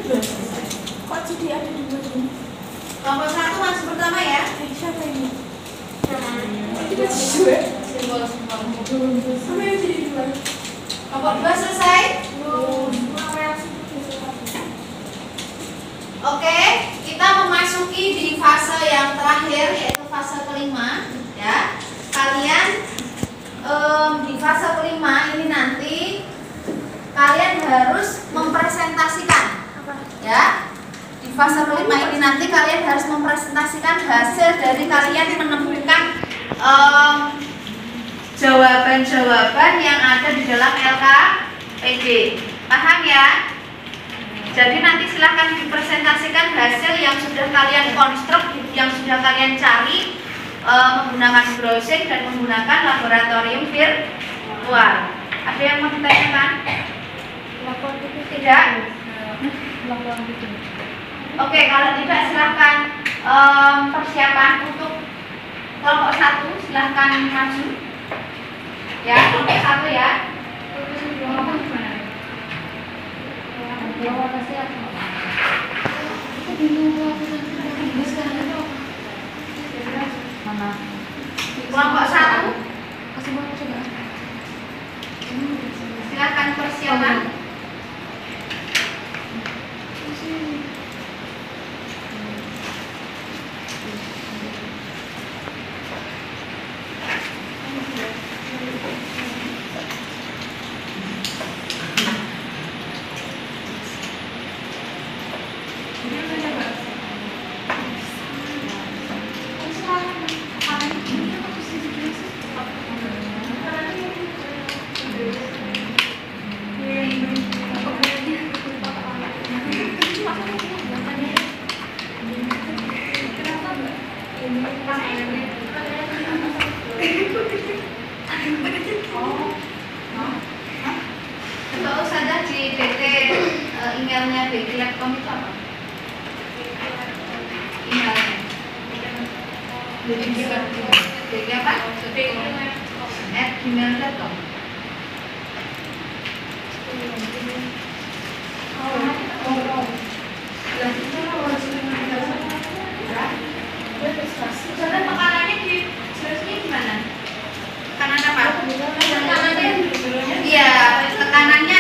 Kok jadi ada dua ini? Kelompok 1 masuk pertama ya. Siapa ini? Kita jadi dua. Simbol-simbol. Apa yang jadi dua? Kelompok 2 selesai. Oke, kita memasuki di fase yang terakhir yaitu fase kelima ya. Kalian di fase kelima ini nanti kalian harus mempresentasikan ya. Di fase kelima ini nanti kalian harus mempresentasikan hasil dari kalian menemukan jawaban-jawaban yang ada di dalam LKPD. Paham ya? Jadi nanti silahkan dipresentasikan hasil yang sudah kalian konstruk, yang sudah kalian cari menggunakan browsing dan menggunakan laboratorium virtual. Ada yang mau ditanyakan? Tidak? Oke, kalau tidak silahkan persiapan untuk kelompok 1, silahkan maju. Ya, kelompok 1 ya. Kelompok 1 silakan persiapan. Kalau saja di PT emailnya BT Lapcom itu apa? Emailnya BT apa? @gmail.com. Saudara tekanannya di jelasnya gimana? Tekanan apa? Tekanannya? Iya, tekanannya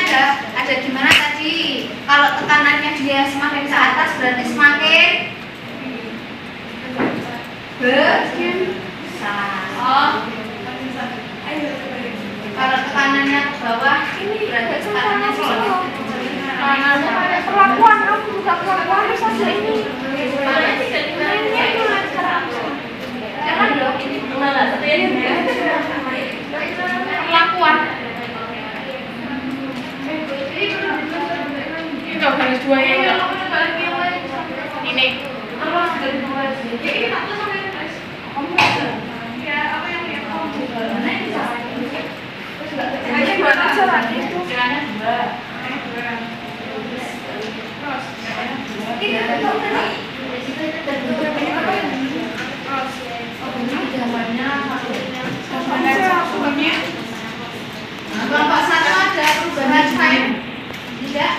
ada gimana tadi? Kalau tekanannya dia semakin ke atas berarti semakin besar. Oh. Kalau tekanannya ke bawah ini berarti tekanannya sedikit. Perlakuan kamu buka perlakuan saja ini. Jangan dong ini perlakuan. Ini kok harus dua ya? Ini. Ini satu sampai ya apa yang Hanya dua aja lagi itu. Jangan dua. Kelompok 1 ada perubahan time? Tidak?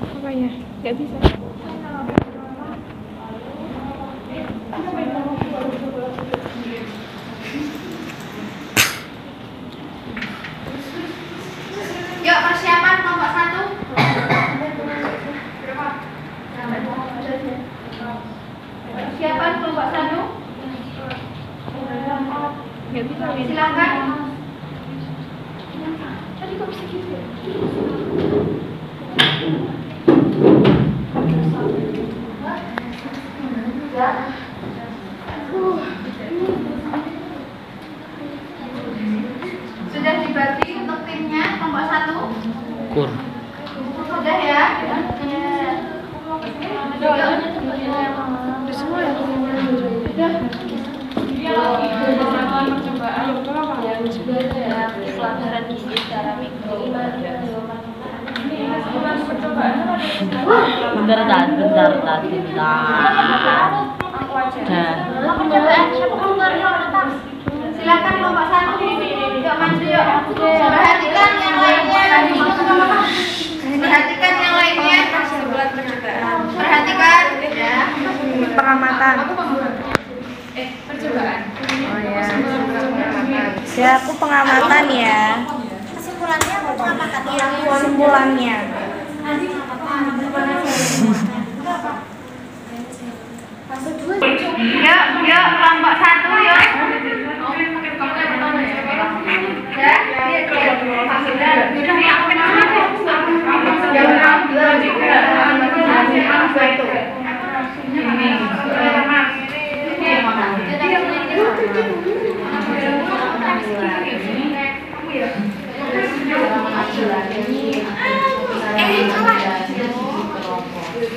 Apa ya? Gak bisa. Yuk persiapan kelompok 1. Persiapan kelompok 1. Gak bisa. Silakan. Tadi kok bisa gitu ya? Sudah dibagi untuk timnya kelompok 1. Kur. Sudah ya. Udah semua ya? Udah. Pelanggaran gizi secara mikro. Bentar. Silakan kelompok 1. Yuk maju yuk. Perhatikan yang lainnya. Perhatikan yang lainnya. Perhatikan ya. Pengamatan. Percobaan. Oh ya. Ya, aku pengamatan ya. Kesimpulannya apa pengamatan yang Kesimpulannya. Yuk, kelompok 1 yuk. Ya,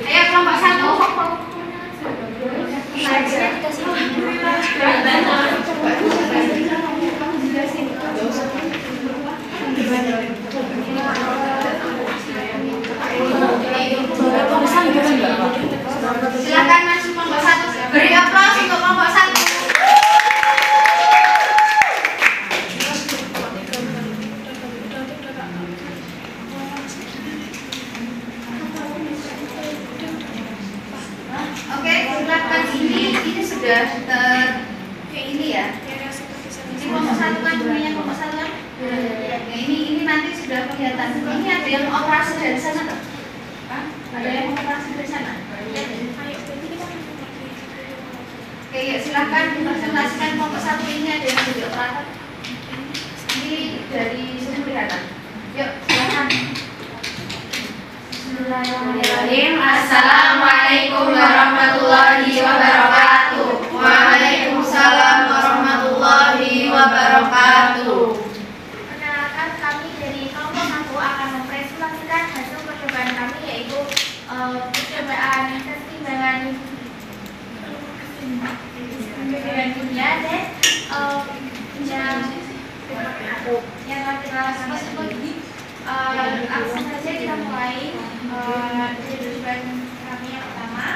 ayo kelompok 1. Silakan masuk kelompok 1. Beri aplaus untuk kelompok 1. Oke, silakan ini sudah kayak ini ya. Ini kelompok 1 kan, punya kelompok 1 kan? Ya, ini nanti sudah kelihatan. Ini ada yang operasi dari sana tuh. Ada yang operasi dari sana. Oke, ya silakan dipresentasikan kelompok 1 ini ada yang jadi operator. Ini dari sini kelihatan. Yuk, silakan. Bismillahirrahmanirrahim. Assalamualaikum warahmatullahi wabarakatuh. Waalaikumsalam warahmatullahi wabarakatuh. Perkenalkan, kami dari kelompok 1 akan mempresentasikan hasil percobaan kami, yaitu percobaan keseimbangan kimia dan yang kita lakukan langsung saja kita mulai dari percobaan kami yang pertama.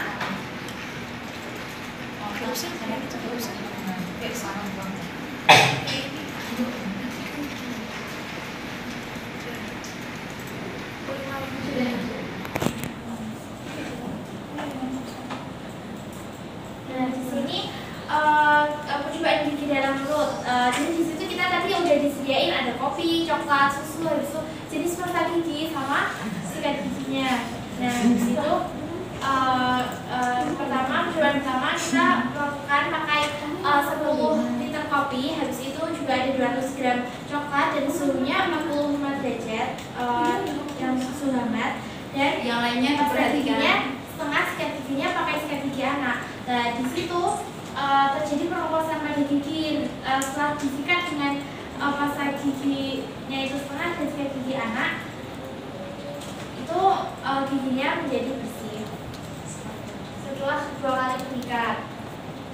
Nah, di sini percobaan gigi dalam mulut. Jadi di situ kita tadi udah disediain ada kopi, coklat, susu, habis itu jenis pasta gigi sama sikat giginya. Nah, di situ percobaan pertama kita melakukan pakai 10 liter kopi, habis itu juga ada 200 gram coklat dan suhunya 45 derajat yang suhu hangat, dan Yang lainnya diperhatikan. setengah sikat giginya pakai sikat gigi anak. Nah, di situ terjadi pengokosan pada gigi setelah disikat dengan pasta giginya itu setengah dan sikat gigi anak, itu giginya menjadi bersih setelah 2 kali mengikat.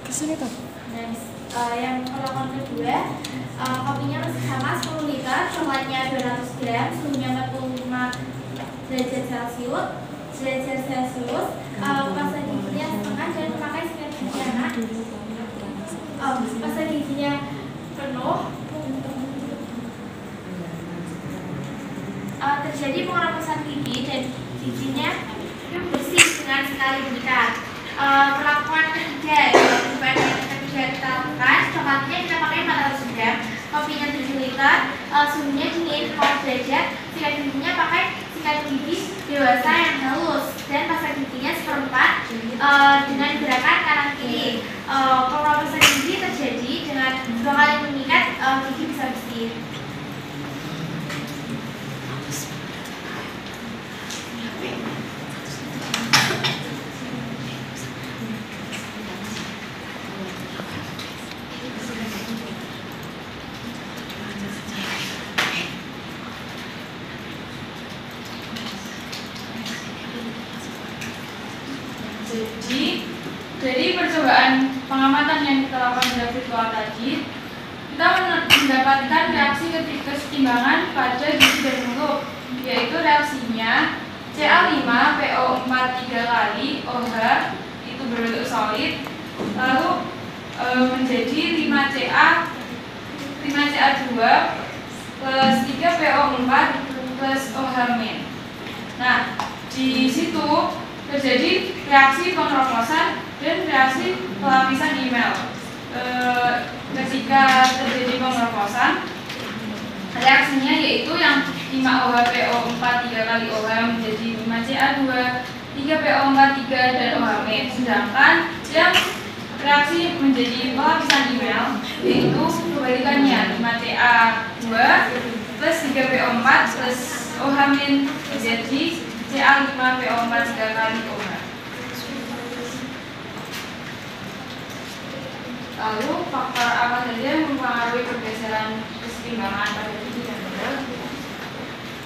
Kesini tuh. Nah, yang perlakuan kedua, kopinya masih sama 10 liter, coklatnya 200 gram, suhunya 45 derajat Celcius, pasta giginya setengah dan memakai sikat gigi anak. Pasta giginya penuh, terjadi pengeroposan gigi dan giginya bersih dengan sekali mengikat. Perlakuan ketiga, perubahan yang ketiga kita lakukan, coklatnya kita pakai 400 gram, kopinya 7 liter, suhunya dingin 4 derajat, sikat giginya pakai sikat gigi dewasa yang halus, dan pasta giginya seperempat dengan gerakan kanan kiri. Pengeroposan gigi terjadi dengan 2 kali mengikat, gigi bisa bersih. Dari percobaan pengamatan yang kita lakukan pada virtual tadi, kita mendapatkan reaksi kesetimbangan pada gigi dan mulut, yaitu reaksinya Ca5PO4 3 kali OH itu berbentuk solid, lalu menjadi 5Ca2 plus 3PO4 plus OH min. Nah, di situ terjadi reaksi pengeroposan dan reaksi pelapisan email. Ketika terjadi pengeroposan, reaksinya yaitu yang 5OHPO4 3 kali OH menjadi 5Ca2, 3PO4 3 dan OH min. Sedangkan yang reaksi menjadi pelapisan email yaitu kebalikannya, 5Ca2 plus 3PO4 plus OH min menjadi Ca5PO4 3 kali OH. Lalu faktor apa saja yang mempengaruhi pergeseran kesetimbangan pada gigi dan mulut?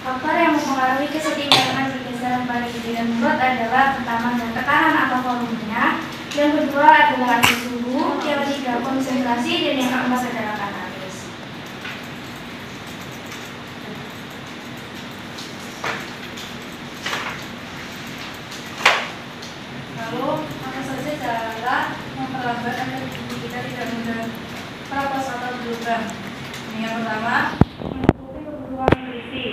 Faktor yang mempengaruhi kesetimbangan pergeseran pada gigi dan mulut adalah pertama tekanan atau volumenya, yang kedua adalah suhu, yang ketiga konsentrasi, dan yang keempat adalah katalis. Lalu apa saja cara memperlambat agar gigi kita tidak mudah keropos atau berlubang? Yang pertama, menutupi kebutuhan nutrisi.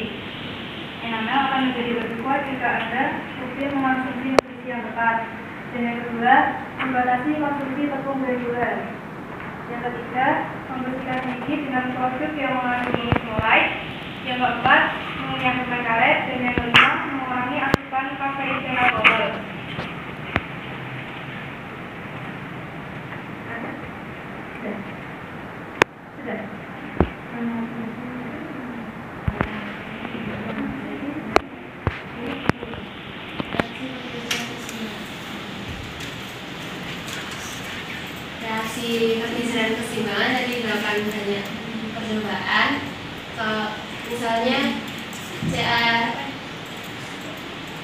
Enamel akan menjadi lebih kuat jika Anda rutin mengonsumsi nutrisi yang tepat. Dan yang kedua, membatasi konsumsi tepung granular. Yang ketiga, membersihkan gigi dengan produk yang mengandung fluoride. Yang keempat, mengunyah permen karet. Dan yang kelima, mengurangi asupan kafein dan alkohol. Sudah. Reaksi pergeseran kesetimbangan tadi dilakukan banyak percobaan. Misalnya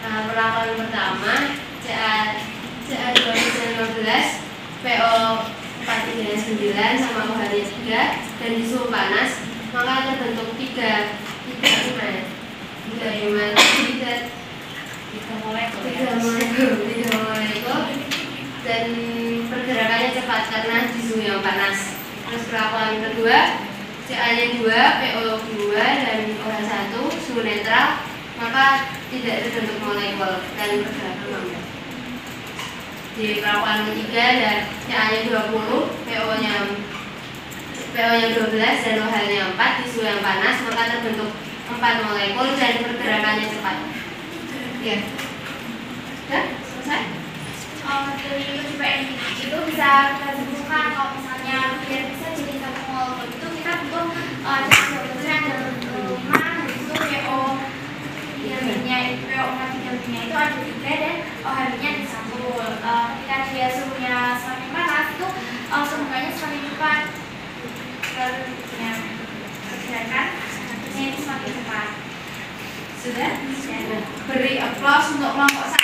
perlakuan pertama Ca215 PO 439 sama OH 3 dan di suhu panas, maka terbentuk tiga molekul dan pergerakannya cepat karena di suhu yang panas. Terus perlakuan kedua, Ca2 PO2 dan OH 1 suhu netral, maka tidak terbentuk molekul dan pergerakan lambat. Di perlakuan ketiga dan Ca20 PO-nya 12 dan OH-nya 4 di suhu yang panas, maka terbentuk 4 molekul dan pergerakannya cepat. Ya. Sudah? Selesai? Dari percobaan itu bisa kita simpulkan kalau misalnya biar bisa jadi satu molekul itu kita butuh cara yang dalam rumah itu PO yang PO4 nya itu ada 3 dan OH-nya disambung. Ketika dia suhunya semakin panas itu sumbangannya semakin cepat, pergerakan ini semakin cepat. Sudah? Beri aplaus untuk kelompok 1.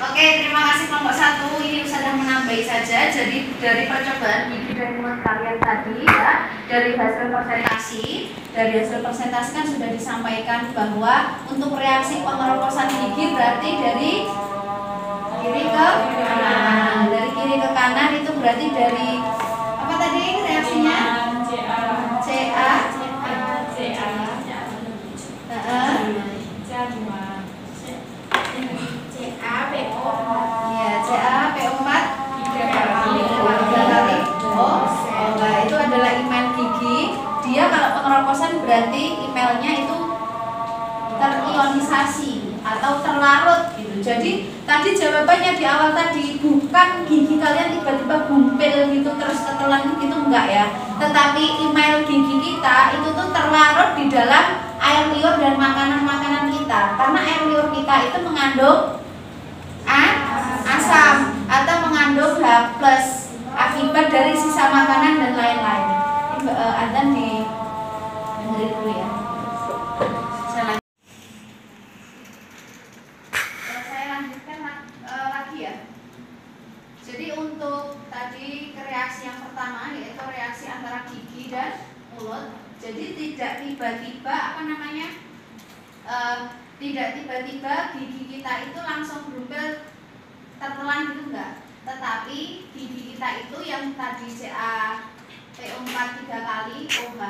Oke, terima kasih kelompok 1. Ini sudah menambahi saja. Jadi dari percobaan gigi dan mulut kalian tadi ya, dari hasil presentasi kan sudah disampaikan bahwa untuk reaksi pengeroposan gigi berarti dari kiri ke kanan. Dari kiri ke kanan itu berarti dari apa tadi reaksinya? kalau pengeroposan berarti emailnya itu terionisasi atau terlarut gitu. Jadi tadi jawabannya di awal tadi bukan gigi kalian tiba-tiba gumpil gitu terus ketelan gitu, enggak ya. Tetapi email gigi kita itu tuh terlarut di dalam air liur dan makanan-makanan kita. Karena air liur kita itu mengandung asam atau mengandung H+ akibat dari sisa makanan dan lain-lain. Adzan di dengerin dulu ya. Saya lanjutkan lagi ya. Jadi untuk tadi reaksi yang pertama yaitu reaksi antara gigi dan mulut. Jadi tidak tiba-tiba tidak tiba-tiba gigi kita itu langsung berumpil tertelan gitu enggak. Tetapi gigi kita itu yang tadi CaPO4 3 kali OH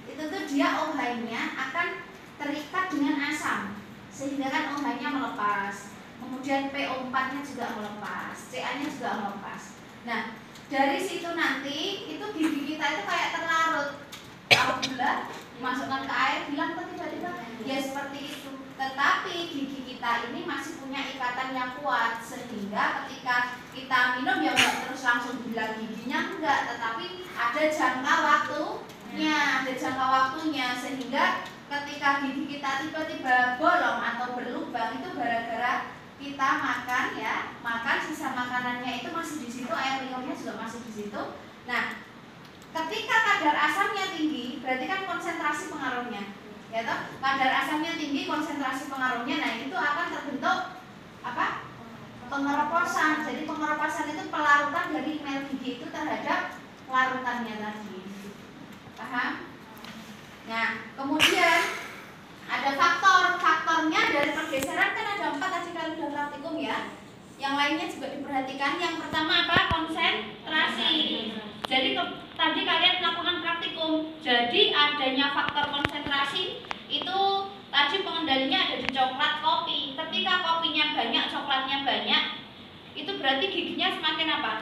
itu tuh dia OH-nya akan terikat dengan asam sehingga kan OH-nya melepas. Kemudian PO4-nya juga melepas, Ca-nya juga melepas. Nah, dari situ nanti itu gigi kita itu kayak terlarut. Alhamdulillah dimasukkan ke air hilang kok tiba-tiba. Ya seperti itu. Tetapi gigi kita ini masih punya ikatan yang kuat sehingga ketika kita minum ya enggak terus langsung hilang giginya enggak, tetapi ada jangka waktunya sehingga ketika gigi kita tiba-tiba bolong atau berlubang itu gara-gara kita makan sisa makanannya itu masih di situ, air liurnya juga masih di situ. Nah, ketika kadar asamnya tinggi, berarti kan konsentrasi pengaruhnya, ya toh? Kadar asamnya tinggi, konsentrasi pengaruhnya, nah itu akan terbentuk apa? Pengeroposan. Jadi pengeroposan itu pelarutan dari email gigi itu terhadap larutannya tadi. Paham? Nah, kemudian ada faktornya dari pergeseran kan ada 4 tadi kalian sudah praktikum ya. Yang lainnya juga diperhatikan. Yang pertama apa? Konsentrasi. Jadi tadi kalian melakukan praktikum. Jadi adanya faktor konsentrasi itu tadi pengendalinya ada di coklat, kopi. Ketika kopinya banyak, coklatnya banyak, itu berarti giginya semakin apa?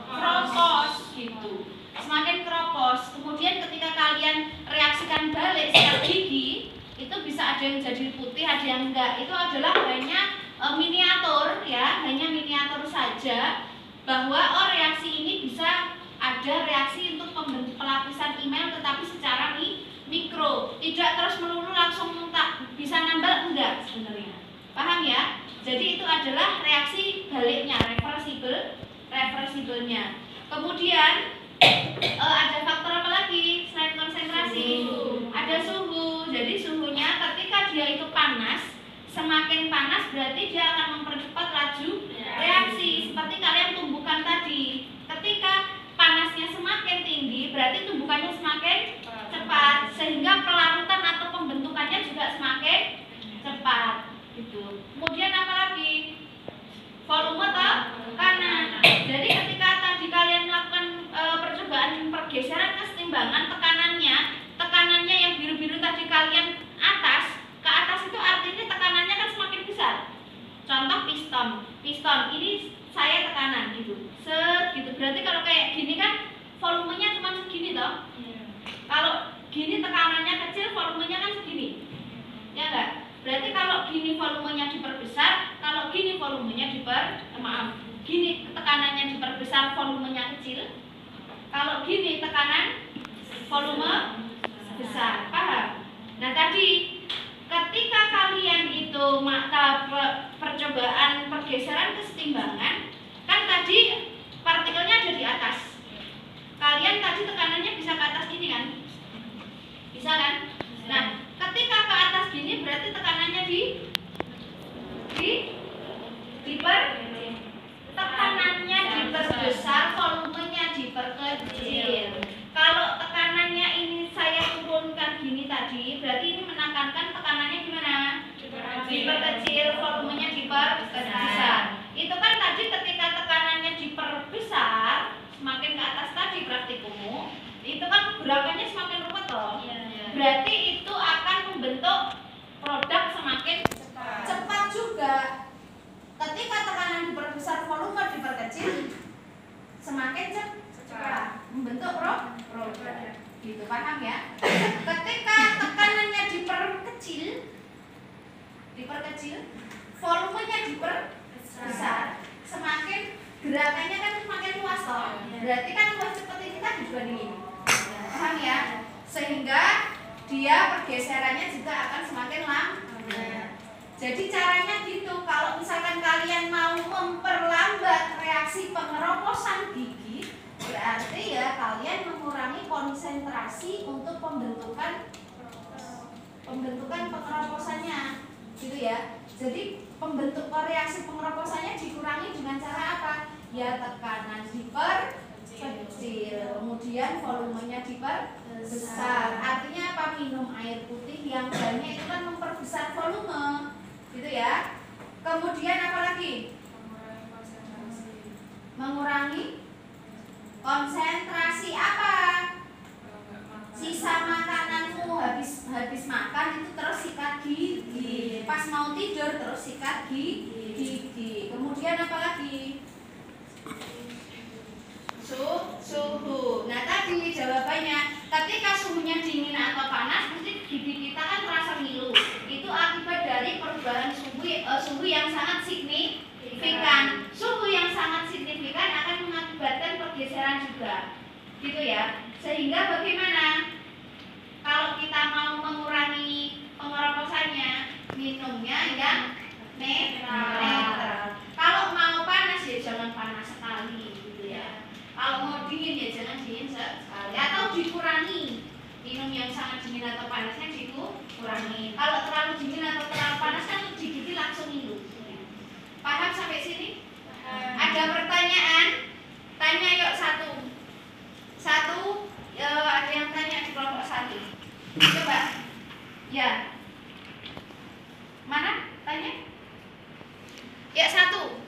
Keropos gitu. Semakin keropos. Kemudian ketika kalian reaksikan balik sikat gigi, itu bisa ada yang jadi putih, ada yang enggak. Itu adalah hanya miniatur ya, hanya miniatur saja bahwa reaksi ini bisa ada reaksi untuk pembentuk pelapisan email tetapi secara mikro, tidak terus melulu langsung bisa nambah enggak sebenarnya. Paham ya? Jadi itu adalah reaksi baliknya, reversibelnya. Kemudian ada faktor apa lagi selain konsentrasi? Ada suhu. Jadi suhunya ketika dia itu panas, semakin panas berarti dia akan mempercepat laju reaksi. Seperti kalian tumbukan tadi, ketika panasnya semakin tinggi berarti tumbukannya semakin cepat sehingga pelarutan atau pembentukannya juga semakin cepat gitu. Kemudian apa lagi? Volume tekanan. Jadi ketika tadi kalian melakukan percobaan pergeseran kesetimbangan tekanannya yang biru-biru tadi kalian ke atas itu artinya tekanannya kan semakin besar. Contoh piston ini saya tekanan gitu, gitu. Berarti kalau kayak gini kan volumenya cuma segini toh. Kalau gini tekanannya kecil, volumenya kan segini, ya enggak? Berarti kalau gini volumenya diperbesar, kalau gini volumenya gini tekanannya diperbesar, volumenya kecil. Kalau gini tekanan, volume besar. Paham? Nah tadi ketika kalian itu percobaan pergeseran kesetimbangan, kan tadi partikelnya ada di atas. Kalian tadi tekanannya bisa ke atas gini kan? Bisa kan? Nah, ketika ke atas gini berarti tekanannya tekanannya diperbesar, volumenya diperkecil. Kalau tekanannya ini saya turunkan gini tadi, berarti ini menekankan tekanannya gimana? Diperkecil, volumenya diperbesar. Itu kan tadi ketika tekanannya diperbesar, semakin ke atas tadi praktikummu, itu kan gerakannya semakin ruwet toh. Berarti itu akan membentuk produk semakin cepat juga. Ketika tekanan diperbesar, volume diperkecil, semakin cepat membentuk produk. Gitu, paham ya? Ketika tekanannya diperkecil, volumenya diperbesar, semakin gerakannya kan semakin luas toh. Berarti kan luas seperti kita dibandingin. Paham ya? Sehingga dia pergeserannya juga akan semakin lambat. Jadi caranya gitu. Kalau misalkan kalian mau memperlambat reaksi pengeroposan gigi, berarti ya kalian mengurangi konsentrasi untuk pembentukan pengeroposannya, gitu ya. Jadi reaksi pengeroposannya dikurangi dengan cara apa? Ya tekanan diperkecil, kemudian volumenya diperbesar. Artinya apa? Minum air putih yang banyak itu kan memperbesar volume, gitu ya. Kemudian apa lagi? Mengurangi konsentrasi apa? Sisa makananmu habis makan itu terus sikat gigi. Pas mau tidur terus sikat gigi. Kemudian apa lagi? Suhu. Nah tadi jawabannya, ketika suhunya dingin atau panas, mesti gigi kita kan terasa ngilu. Itu akibat dari perubahan suhu yang sangat signifikan. Suhu yang sangat signifikan akan mengakibatkan pergeseran juga, gitu ya. Sehingga bagaimana? Kalau kita mau mengurangi pengeroposannya, minumnya yang netral. Kalau mau panas ya jangan panas sekali, gitu ya. Kalau mau dingin ya jangan dingin sekali, atau dikurangi. Minum yang sangat dingin atau panasnya dikurangi. Kalau terlalu dingin atau terlalu panas kan gigi langsung ngilu. Paham sampai sini? Ada pertanyaan? Tanya yuk satu. Ada yang tanya di kelompok 1. Coba. Ya. Mana? Tanya. Ya 1.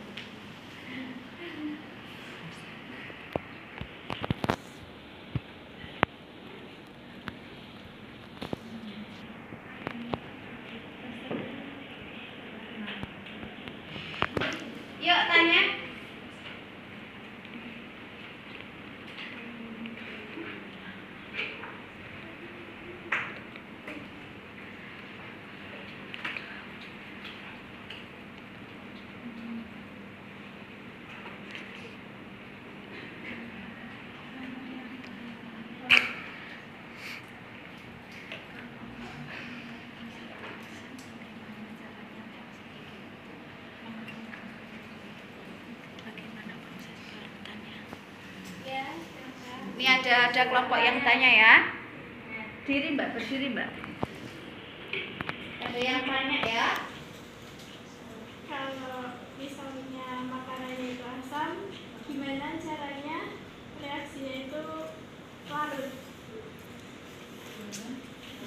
Yuk tanya. Ini ada kelompok yang tanya ya. Berdiri Mbak. Ada yang tanya ya. Kalau misalnya makanannya itu asam, gimana caranya reaksinya itu larut?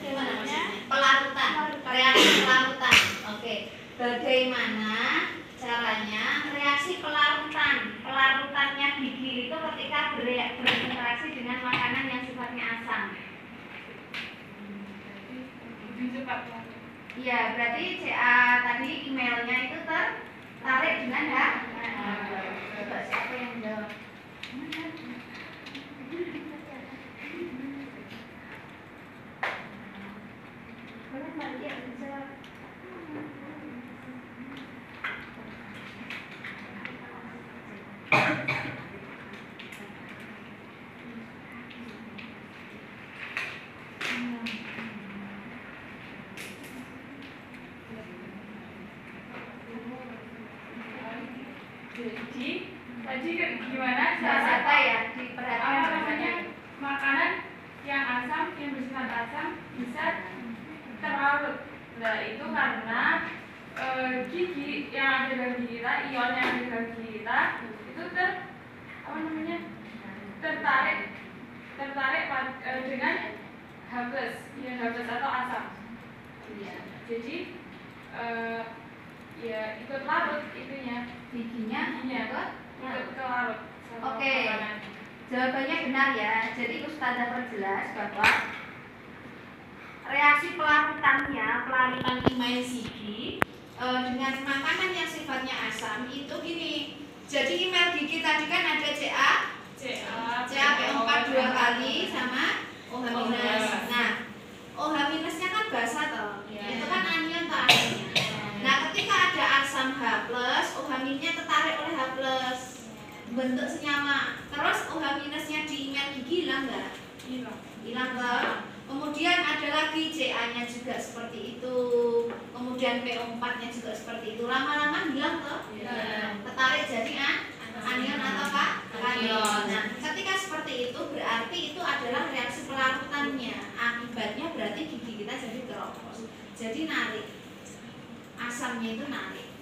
Gimana? Pelarutan. Reaksi pelarutan. Oke. Bagaimana caranya reaksi pelarutannya gigi itu ketika berinteraksi dengan makanan yang sifatnya asam? Iya, berarti CA tadi emailnya itu tertarik dengan ya? Coba siapa yang jawab? Boleh Mbak Lia jawab. Jadi tadi gimana Cara cara ya diperhatikan makanan yang asam, yang bersifat asam bisa terlarut. Nah itu karena gigi yang ada dalam gigi kita, ion yang ada dalam gigi kita itu tertarik dengan H+, ya H+ atau asam. Jadi ya ikut larut itunya, giginya ikut ke larut. Oke. Jawabannya benar ya. Jadi Ustazah perjelas bahwa reaksi pelarutan email gigi dengan makanan yang sifatnya asam itu gini. Jadi email gigi tadi kan ada CaP4 2 kali sama OH minus. Nah, OH minusnya kan basa toh. Itu kan anion toh aslinya. Nah, ketika ada asam H+, OH minusnya tertarik oleh H+, bentuk senyawa. Terus OH minusnya di email gigi hilang nggak? Hilang toh. Kemudian ada lagi Ca-nya juga seperti itu. Kemudian PO4-nya juga seperti itu. Lama-lama hilang toh? Tertarik jadi anion atau kation. Nah, ketika seperti itu berarti itu adalah reaksi pelarutannya. Akibatnya berarti gigi kita jadi keropos. Jadi narik. Asamnya itu narik.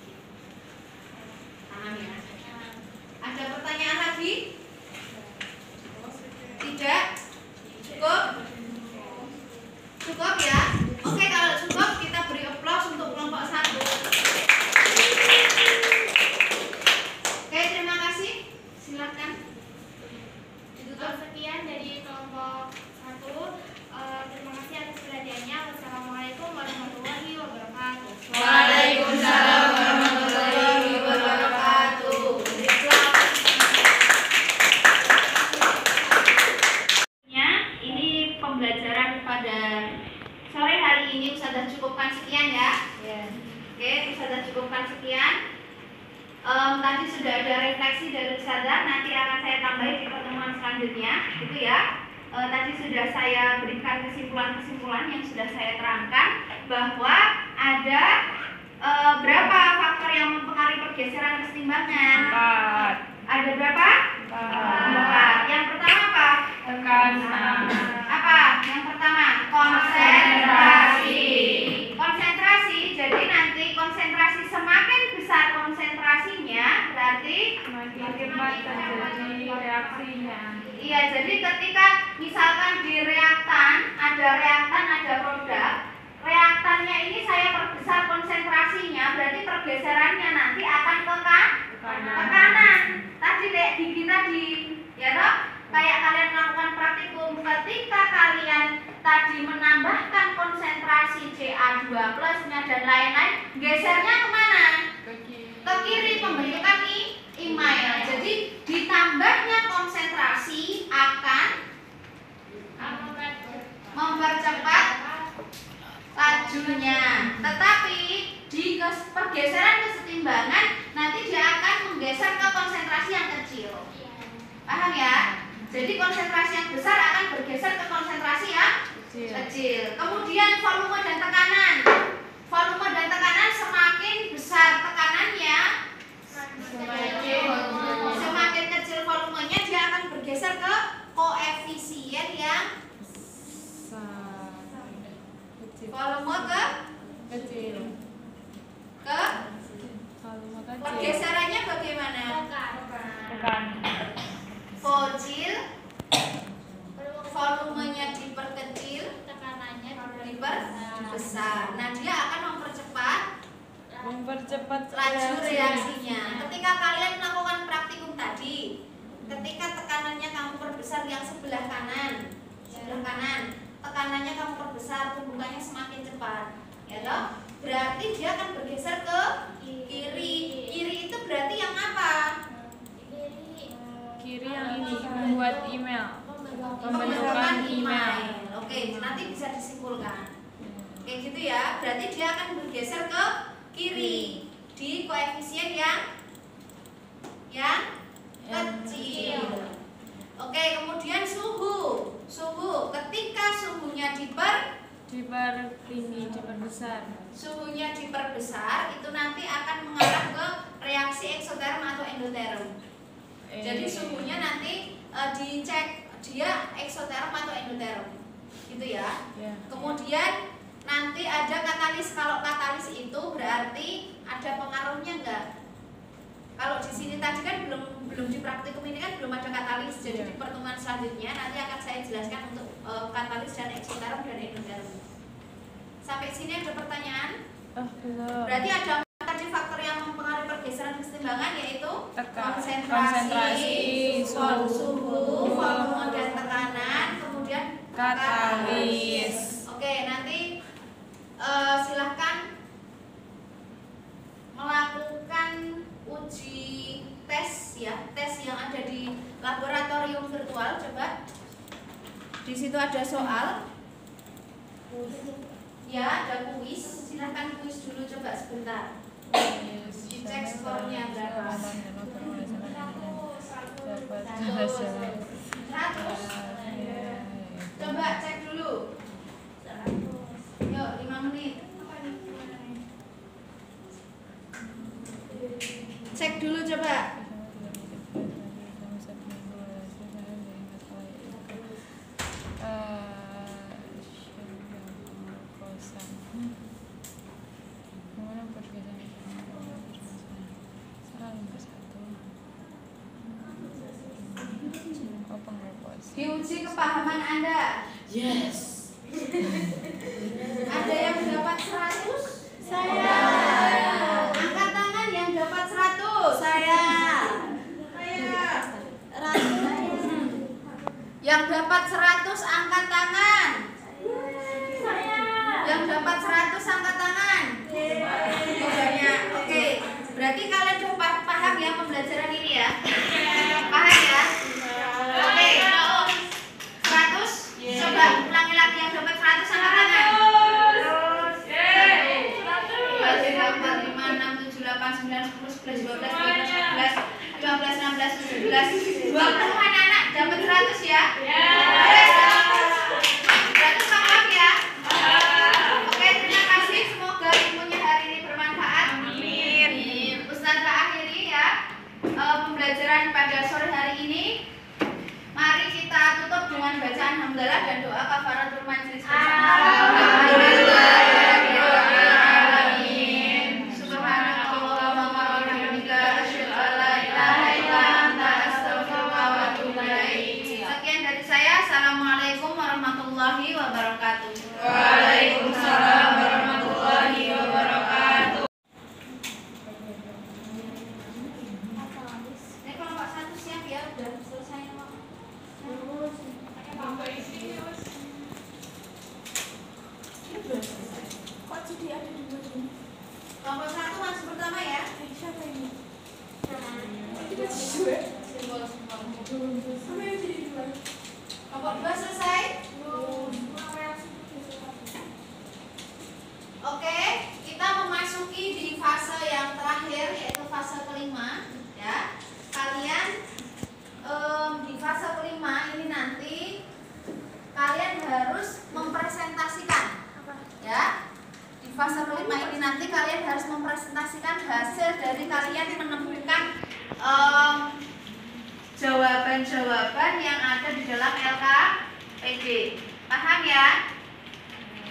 Paham ya? Ada pertanyaan lagi? Tidak? Cukup? Cukup ya? Oke, kalau cukup kita beri aplaus untuk kelompok 1. Oke, terima kasih. Silakan. Sekian dari kelompok 1. Terima kasih atas perhatiannya. Wassalamualaikum warahmatullahi wabarakatuh. Waalaikumsalam warahmatullahi wabarakatuh. Ini pembelajaran pada sore hari ini Ustazah cukupkan sekian ya. Oke, Ustazah cukupkan sekian. Tadi sudah ada refleksi dari Ustazah, nanti akan saya tambahin di pertemuan selanjutnya, gitu ya. Tadi sudah saya berikan kesimpulan-kesimpulan yang sudah saya terangkan bahwa ada berapa faktor yang mempengaruhi pergeseran kesetimbangan? 4. Ada berapa? 4. Yang pertama apa? Tekanan. Apa? Yang pertama konsentrasi. Konsentrasi. Jadi nanti konsentrasi semakin besar konsentrasinya berarti Semakin cepat terjadi reaksinya. iya, jadi ketika misalkan di reaktan, ada produk, reaktannya ini saya perbesar konsentrasinya, berarti pergeserannya nanti akan ke kanan. Tadi kayak gigi tadi, ya toh? Kayak kalian melakukan praktikum, ketika kalian tadi menambahkan konsentrasi Ca2+-nya dan lain-lain, gesernya kemana? Ke kiri, pembentukan imine. Jadi ditambahnya konsentrasi akan mempercepat lajunya. Tetapi di pergeseran kesetimbangan nanti dia akan menggeser ke konsentrasi yang kecil. Paham ya? Jadi konsentrasi yang besar akan bergeser ke konsentrasi yang kecil. Kemudian volume dan tekanan. Volume dan tekanan semakin besar tekanannya, semakin kecil volumenya, dia akan bergeser ke koefisien yang volume Kecil. ke pergeserannya bagaimana? Tekan. Kecil, volumenya diperkecil, Tekanannya diperbesar. Nah, dia akan mempercepat laju reaksinya. Ketika kalian melakukan praktikum tadi, ketika tekanannya kamu perbesar yang sebelah kanan, tekanannya kamu perbesar, pembukaannya semakin cepat, ya toh? Berarti dia akan bergeser ke kiri. Kiri itu berarti yang apa? Kiri yang ini membuat email. Pembentukan email. Oke, nanti bisa disimpulkan. Kayak gitu ya. Berarti dia akan bergeser ke kiri di koefisien yang kecil. Oke, kemudian suhu. Ketika suhunya diperbesar. Suhunya diperbesar, itu nanti akan mengarah ke reaksi eksoterm atau endoterm. Jadi suhunya nanti dicek dia eksoterm atau endoterm, gitu ya. Kemudian nanti ada katalis. Kalau katalis itu berarti ada pengaruhnya enggak? Kalau di sini tadi kan belum di praktikum ini kan belum ada katalis. Jadi di pertemuan selanjutnya nanti akan saya jelaskan untuk katalis dan eksoterm dan endoterm. Sampai sini ada pertanyaan? Belum. Berarti ada tadi faktor yang mempengaruhi pergeseran kesetimbangan yaitu konsentrasi, suhu, volume dan tekanan, kemudian katalis. Oke, nanti silahkan melakukan uji tes ya, tes yang ada di laboratorium virtual. Coba di situ situ ada soal. Ya, ada kuis. Silahkan kuis dulu coba sebentar. Dicek skornya berapa. 100. Coba cek dulu. Yuk, 5 menit. Cek dulu coba. Diuji kepahaman Anda. Yes. Ada yang dapat 100? Saya. Angkat tangan yang dapat 100. Saya. Yang dapat 100 angkat tangan. Saya. Yang dapat 100 angkat tangan. Oh, banyak. Oke. Berarti kalian coba paham ya pembelajaran ini ya? Paham ya? Oke. 100. Coba ulangi lagi yang dapat 100 angkat tangan. 20 anak-anak dapat 100 ya? Berarti paham ya? Oke, terima kasih. Semoga ilmunya hari ini bermanfaat. Amin. Ustazah akhiri ya pembelajaran pada sore hari ini. Mari kita tutup dengan bacaan hamdalah dan doa kafaratul majlis bersama. Assalamualaikum warahmatullahi wabarakatuh. Waalaikumsalam warahmatullahi wabarakatuh. Ini kelompok 1 siap ya, udah selesai kok. Kok jadi ada dua ini? Kelompok 1 masuk pertama ya. Siapa ini? Kelompok 2 selesai. Oke, kita memasuki di fase yang terakhir yaitu fase kelima ya. Kalian di fase kelima ini nanti kalian harus mempresentasikan ya. Di fase kelima ini nanti kalian harus mempresentasikan hasil dari kalian menemukan jawaban-jawaban yang ada di dalam LKPD. Paham ya?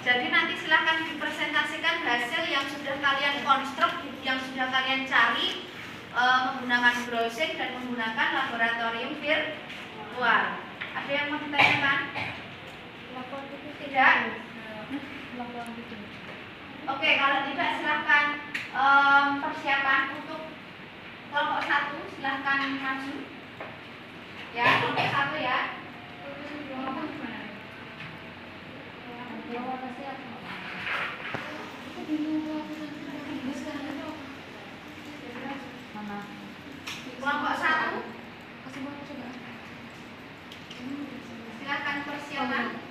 Jadi nanti silahkan dipresentasikan hasil yang sudah kalian konstruk, yang sudah kalian cari menggunakan browsing dan menggunakan laboratorium virtual. Ada yang mau ditanyakan? Tidak? Oke, kalau tidak silahkan persiapan untuk kelompok 1 silahkan maju. Ya, kelompok 1 ya. Kelompok 1 silakan persiapan.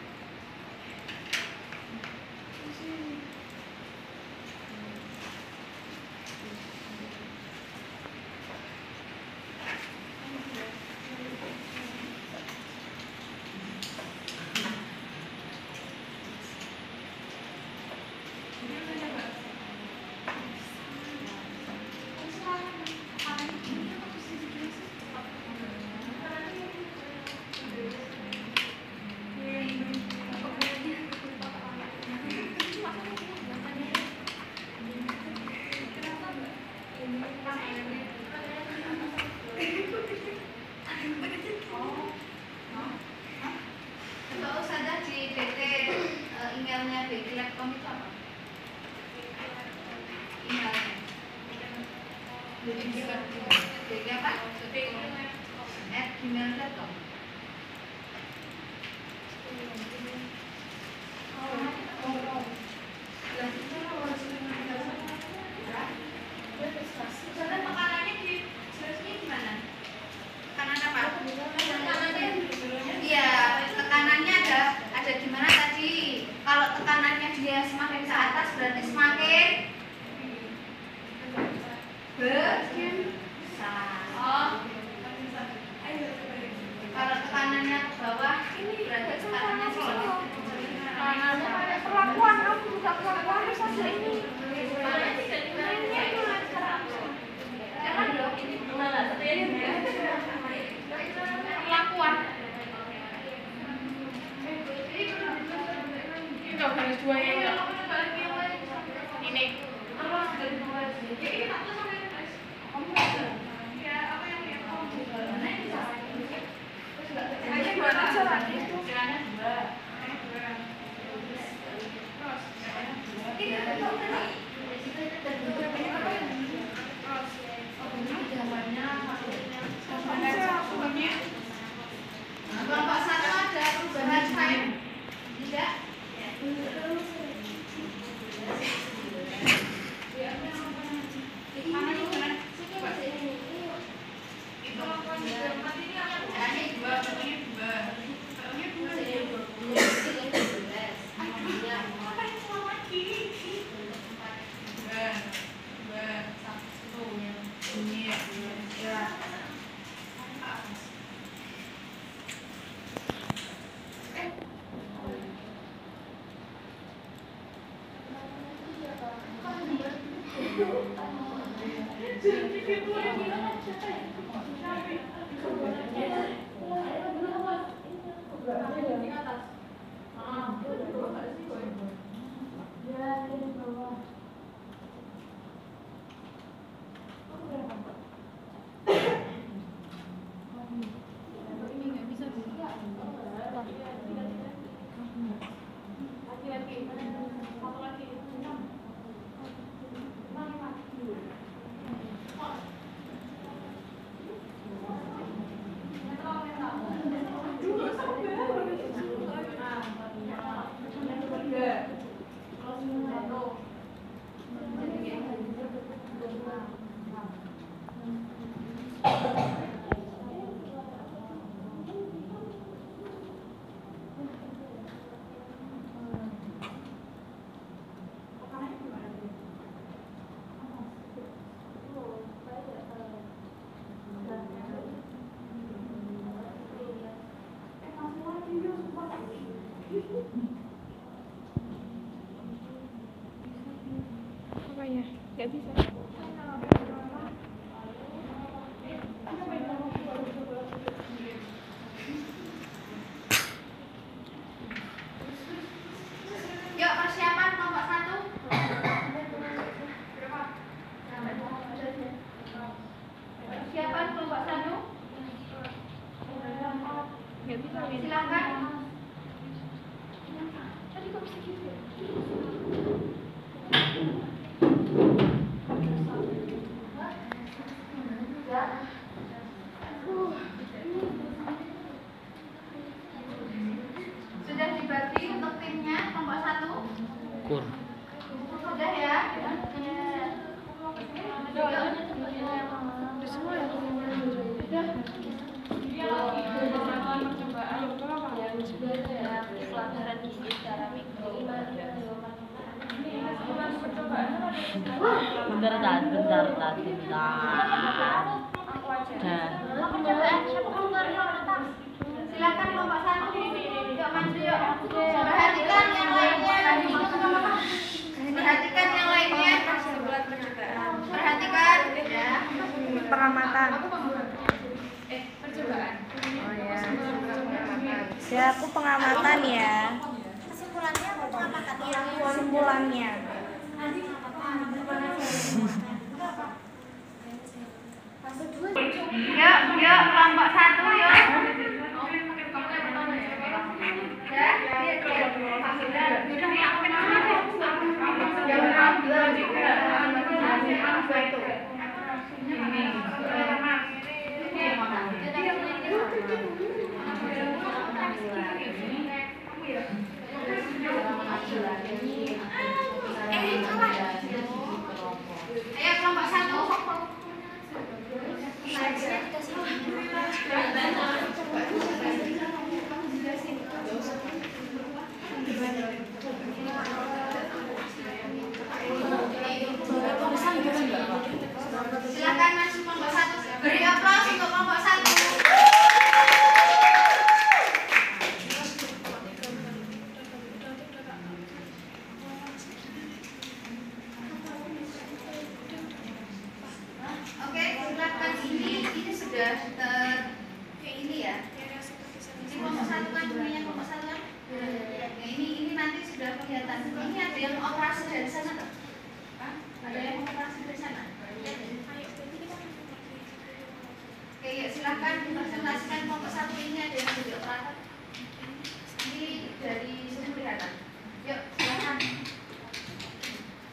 Coba Ustazah di BT emailnya BT Lapcom itu apa? Emailnya BT apa? @gmail.com. Ustazah tekanannya di jelasnya gimana? Tekanan apa? Iya, tekanannya ada dia semakin ke atas berarti semakin besar. Oh. Kalau tekanannya ke bawah, ini berarti tekanannya sini. Perlakuan kamu juga perlakuan saja ini. Perlakuan. Itu garis dua ya. Ini. Kelompok 1 ada perubahan sign? Tidak? Apanya? Gak bisa. Yuk persiapan kelompok 1. Persiapan kelompok 1. Gak bisa. Silakan. Sudah dibagi untuk timnya kelompok 1? Kur. Sudah ya? Pelajaran gizi secara mikro. Bentar. Dah. Silakan kelompok 1. Yuk maju yuk. Perhatikan yang lainnya. Perhatikan yang lainnya. Perhatikan ya. Pengamatan. Percobaan. Oh ya. Ya, aku pengamatan ya. Kesimpulannya apa pengamatan ya? Kesimpulannya. Yuk, kelompok 1 yuk. Ya, yang operasi dari sana tak? Ada yang operasi dari sana? Oke, ya silakan dipresentasikan kelompok satu ini ada yang jadi operator. Ini dari sini kelihatan. Yuk, silakan.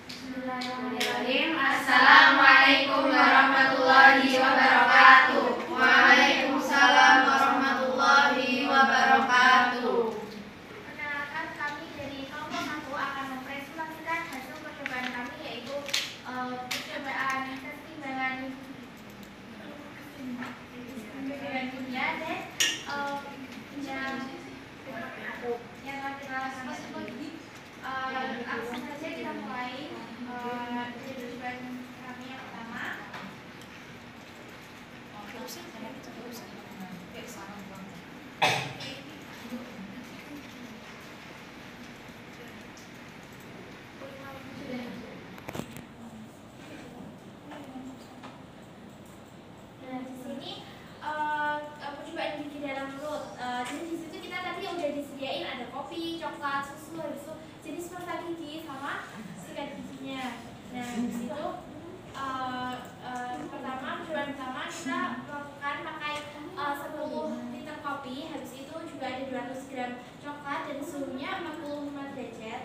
Bismillahirrahmanirrahim. Assalamualaikum warahmatullahi wabarakatuh. Waalaikumsalam warahmatullahi wabarakatuh. Perkenalkan, kami dari kelompok 1 akan mempresentasikan hasil percobaan kami, yaitu percobaan keseimbangan kimia dan yang kita lakukan. Langsung saja kita mulai dari percobaan kami yang pertama. Nah, di sini percobaan gigi dalam mulut. Jadi di situ kita tadi udah disediain ada kopi, coklat, susu, habis itu jenis pasta gigi sama sikat giginya. Nah, di situ percobaan pertama kita melakukan pakai 10 liter kopi, habis itu juga ada 200 gram coklat dan suhunya 45 derajat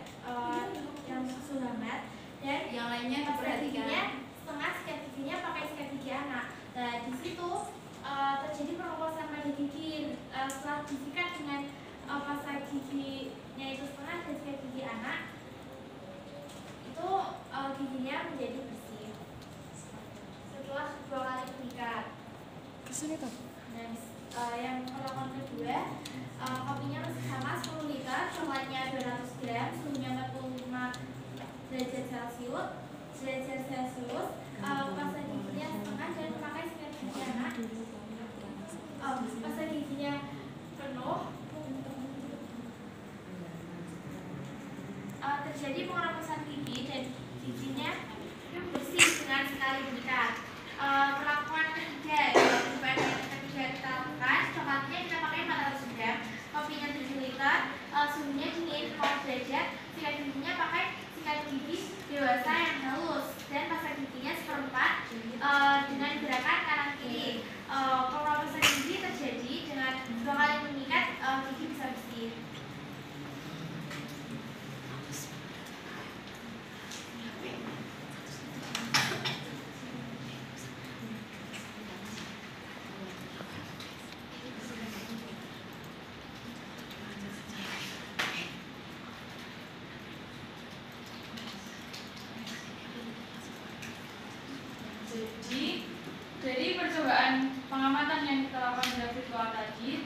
yang suhu hangat, dan Yang lainnya sikat giginya diperhatikan. setengah sikat giginya pakai sikat gigi anak. Nah, di situ terjadi perombosan pada gigi setelah disikat dengan pasta giginya itu setengah dan sikat gigi anak, itu giginya menjadi bersih setelah 2 kali mengikat. Nah, yang perlakuan kedua, kopinya masih sama 10 liter, coklatnya 200 gram, suhunya 45 derajat Celcius, pasta giginya setengah dan memakai sikat gigi anak. Pasta giginya penuh, terjadi pengeroposan gigi dan giginya bersih dengan sekali mengikat. Perlakuan ketiga, percobaan yang ketiga kita lakukan, coklatnya kita pakai 400 gram, kopinya 7 liter, suhunya dingin 4 derajat, sikat giginya pakai sikat gigi dewasa yang halus, dan pasta giginya seperempat dengan gerakan kanan kiri. Pengeroposan gigi terjadi dengan 2 kali mengikat, gigi bisa bersih. Jadi dari percobaan pengamatan yang kita lakukan pada virtual tadi,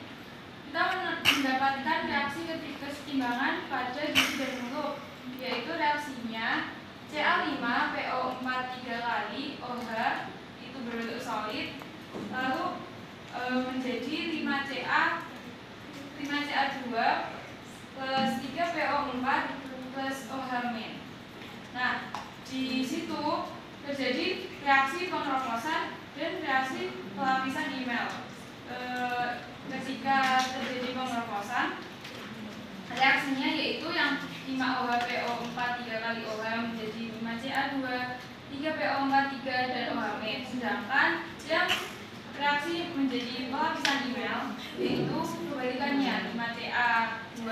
kita mendapatkan reaksi keseimbangan pada gigi dan mulut, yaitu reaksinya Ca5PO4 3 kali OH itu berbentuk solid, lalu menjadi 5Ca2 plus 3PO4 plus OH min. Nah, di situ terjadi reaksi pengeroposan dan reaksi pelapisan email. Ketika terjadi pengeroposan, reaksinya yaitu yang 5OHPO4 3 kali OH menjadi 5Ca2, 3PO4 3 dan OH min. Sedangkan yang reaksi menjadi pelapisan email yaitu kebalikannya 5Ca2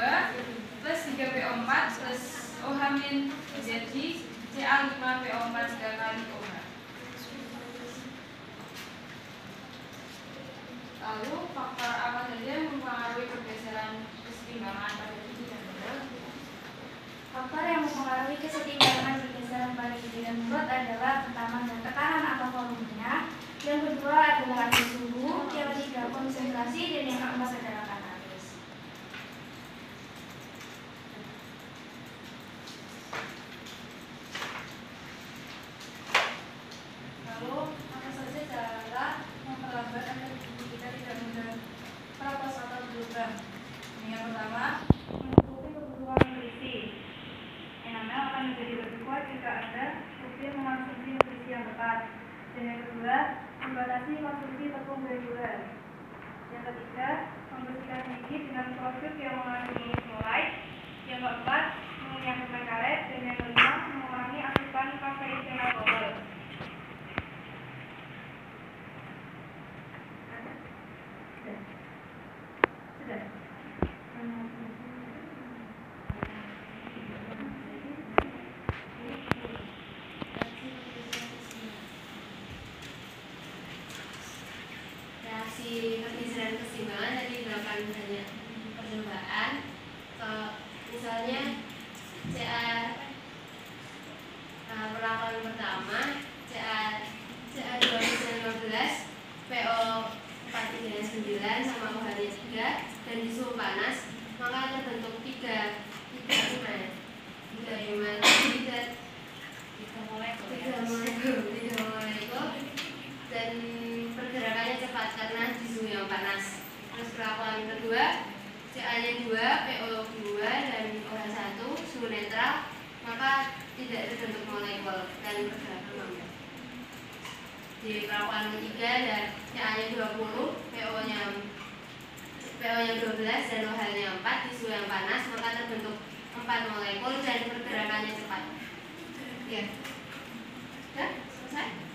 plus 3PO4 plus OH min menjadi Ca5PO4 3 kali OH. Lalu faktor apa saja yang mempengaruhi pergeseran keseimbangan pada gigi dan mulut? Faktor yang mempengaruhi keseimbangan pergeseran pada gigi dan mulut adalah pertama tekanan atau volumenya, yang kedua adalah ada suhu, yang ketiga konsentrasi, dan yang keempat adalah katalis. Lalu apa saja cara memperlambat agar gigi kita tidak mudah keropos atau berlubang? Yang pertama, menutupi kebutuhan nutrisi. Enamel akan menjadi lebih kuat jika Anda rutin mengonsumsi nutrisi yang tepat. Dan yang kedua, membatasi konsumsi tepung granular. Yang ketiga, membersihkan gigi dengan produk yang mengandung fluoride. Yang keempat, mengunyah permen karet. Dan yang Perlakuan pertama CA 12 PO 439 sama OH-nya 3 dan di suhu panas, maka terbentuk 3 molekul dan pergerakannya cepat karena di suhu yang panas. Terus perlakuan kedua CA-nya 2 PO 2 dan OH1 suhu netral, maka tidak terbentuk molekul dan pergerakan lambat. Di perlakuan ketiga dan CA-nya 20 PO-nya 12 dan OH-nya 4 di suhu yang panas, maka terbentuk 4 molekul dan pergerakannya cepat. Ya. Sudah? Selesai?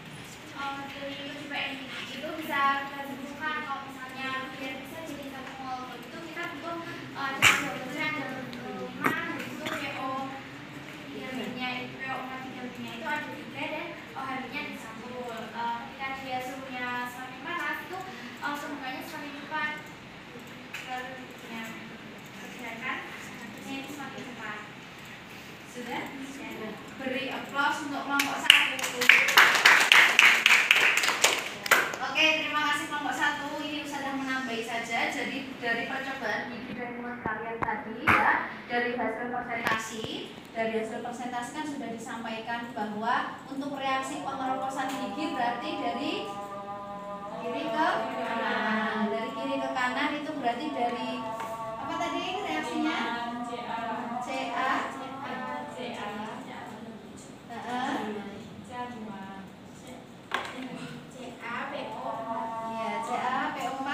Dari kecocokan itu bisa kita simpulkan kalau misalnya biar bisa jadi satu molekul itu kita butuh cara dua ada rumah itu PO nya PO 439 itu ada 3 dan OH nya disambung. Ketika dia suhunya semakin panas itu sambungannya semakin cepat, pergerakan itu semakin cepat. Sudah? Beri aplaus untuk kelompok 1. Oke, terima kasih kelompok 1. Ini sudah menambahi saja. Jadi dari percobaan gigi dan mulut kalian tadi ya, dari hasil presentasi kan sudah disampaikan bahwa untuk reaksi pengeroposan gigi berarti dari kiri ke kanan. Dari kiri ke kanan itu berarti dari apa tadi reaksinya? CA PO4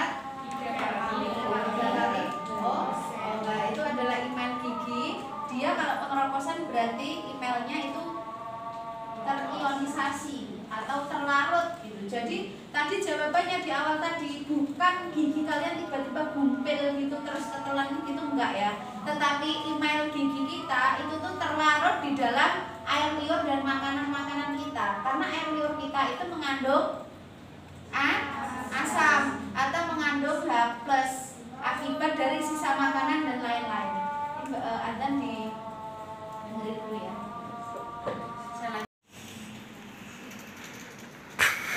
3 kali itu adalah email gigi. Dia kalau pengeroposan berarti emailnya itu terionisasi atau terlarut gitu. Jadi tadi jawabannya di awal tadi bukan gigi kalian tiba-tiba gumpil gitu terus ketelan gitu, enggak ya. Tetapi email gigi kita itu tuh terlarut di dalam air liur dan makanan-makanan kita. Karena air liur kita itu mengandung asam atau mengandung H+ akibat dari sisa makanan dan lain-lain. Adzan di dengerin dulu ya.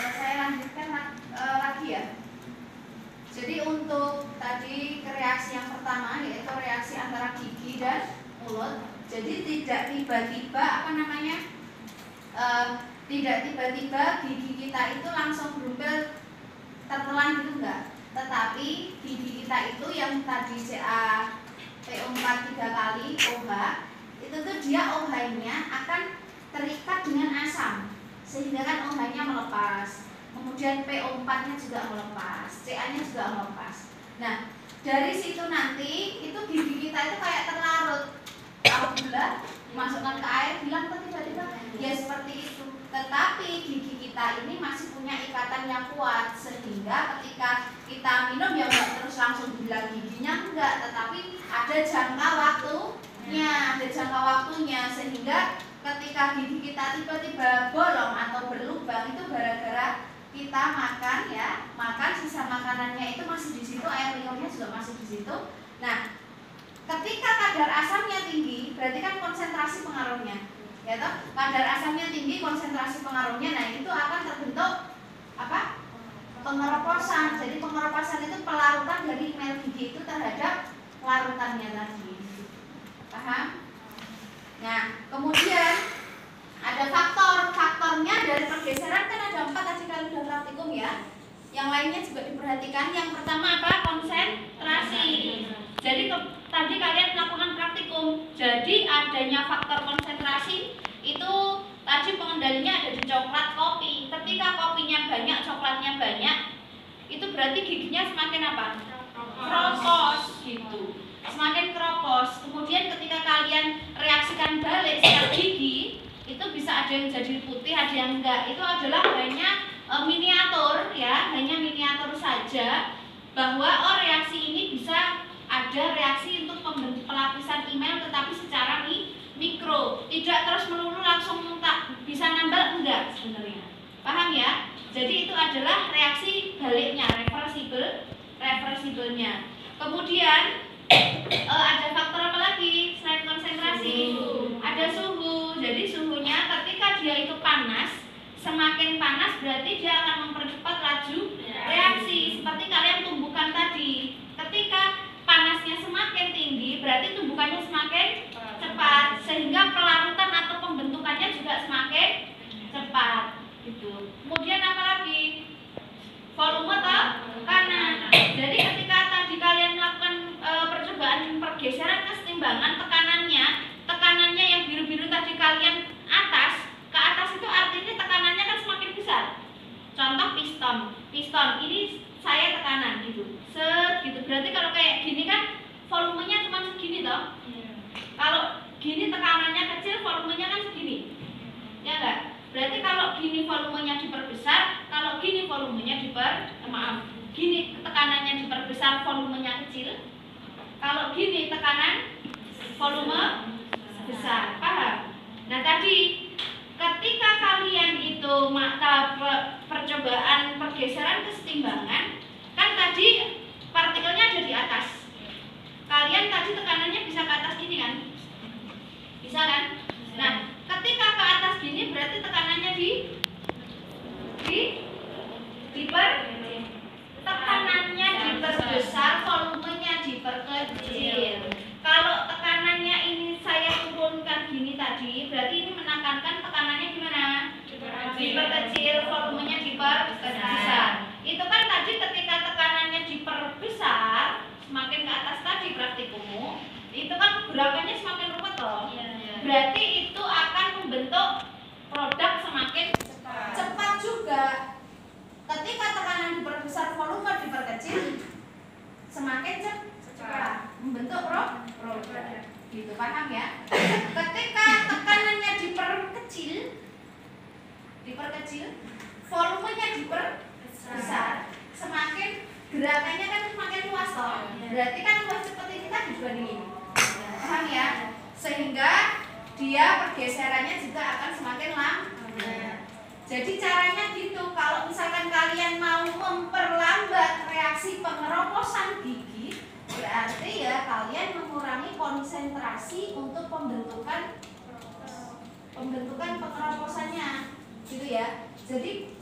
Saya lanjutkan lagi ya. Jadi untuk tadi reaksi yang pertama yaitu reaksi antara gigi dan mulut. Jadi tidak tiba-tiba tidak tiba-tiba gigi kita itu langsung berumpil tertelan gitu enggak. Tetapi gigi kita itu yang tadi CA PO4 3 kali OH itu tuh dia OH-nya akan terikat dengan asam sehingga kan OH-nya melepas. Kemudian PO4-nya juga melepas, CA-nya juga melepas. Nah, dari situ nanti itu gigi kita itu kayak terlarut. Alhamdulillah dimasukkan ke air hilang kok tiba-tiba. Ya seperti itu. Tetapi gigi kita ini masih punya ikatan yang kuat sehingga ketika kita minum ya enggak terus langsung hilang giginya enggak, tetapi ada jangka waktunya sehingga ketika gigi kita tiba-tiba bolong atau berlubang itu gara-gara kita makan sisa makanannya itu masih di situ, air liurnya juga masih di situ. Nah, ketika kadar asamnya tinggi, berarti kan konsentrasi pengaruhnya, ya toh? Kadar asamnya tinggi, konsentrasi pengaruhnya, nah itu akan terbentuk apa? Pengeroposan. Jadi pengeroposan itu pelarutan dari email gigi itu terhadap larutannya tadi. Paham? Nah, kemudian ada faktornya dari pergeseran kan ada 4 tadi kalian sudah praktikum ya. Yang lainnya juga diperhatikan. Yang pertama apa? Konsentrasi. Jadi tadi kalian melakukan praktikum. Jadi adanya faktor konsentrasi itu tadi pengendalinya ada di coklat kopi. Ketika kopinya banyak, coklatnya banyak, itu berarti giginya semakin apa? Keropos gitu. Semakin keropos. Kemudian ketika kalian reaksikan balik sikat gigi, itu bisa ada yang jadi putih, ada yang enggak. Itu adalah hanya miniatur ya, hanya miniatur saja bahwa reaksi ini bisa ada reaksi untuk pembentuk pelapisan email tetapi secara mikro, tidak terus melulu langsung bisa nambah enggak sebenarnya. Paham ya? Jadi itu adalah reaksi baliknya, reversibelnya. Kemudian ada faktor apa lagi selain konsentrasi? Ada suhu. Jadi suhunya ketika dia itu panas, semakin panas berarti dia akan mempercepat laju reaksi. Seperti kalian tumbukan tadi, ketika panasnya semakin tinggi berarti tumbukannya semakin cepat, sehingga pelarutan atau pembentukannya juga semakin cepat gitu. Kemudian apa lagi? Volume tekanan. Jadi ketika tadi kalian melakukan percobaan pergeseran kesetimbangan tekanannya yang biru-biru tadi kalian ke atas itu artinya tekanannya kan semakin besar. Contoh piston ini saya tekanan gitu, segitu. Berarti kalau kayak gini kan volumenya cuma segini toh. Kalau gini tekanannya kecil, volumenya kan segini, ya enggak? Berarti kalau gini volumenya diperbesar, kalau gini volumenya gini tekanannya diperbesar, volumenya kecil. Kalau gini tekanan, volume besar, paham? Nah tadi ketika kalian itu maka percobaan pergeseran kesetimbangan, kan tadi partikelnya ada di atas. Kalian tadi tekanannya bisa ke atas gini kan? Bisa kan? Nah, ketika ke atas gini berarti tekanannya tekanannya diperbesar, volumenya diperkecil. Kalau tekanannya ini saya turunkan gini tadi, berarti ini menekankan tekanannya gimana? Diperkecil, volumenya diperbesar. Itu kan tadi ketika tekanannya diperbesar, semakin ke atas tadi praktikummu, itu kan gerakannya semakin ruwet toh. Berarti itu akan membentuk produk semakin cepat juga. Ketika tekanan diperbesar, volume diperkecil, semakin cepat membentuk produk. Gitu, paham ya? Ketika tekanannya diperkecil, volumenya diperbesar, semakin gerakannya kan semakin luas toh. Berarti kan luas seperti ini tadi dibandingin. Paham ya? Sehingga dia pergeserannya juga akan semakin lambat. Jadi caranya gitu. Kalau misalkan kalian mau memperlambat reaksi pengeroposan gigi, berarti ya kalian mengurangi konsentrasi untuk pembentukan pengeroposannya, gitu ya. Jadi